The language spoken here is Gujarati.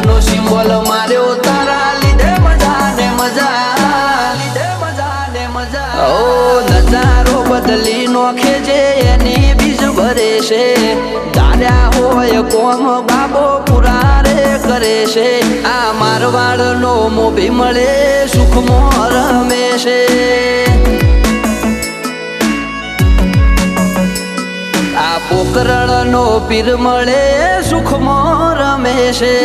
નો સિમ્બોલ માર્યો તારા લીધે મજા ને મજા, લીધે મજા ને મજા. ઓ નજારો બદલી નોખે છે એની બીજ ભરે છે. ધાર્યા હોય કોમ બાબો પૂરા રે કરે છે. આ મારવાડ નો મોભી મળે સુખમાં રમે છે. આ પોકરણ નો પીર મળે સુખમાં રમે છે.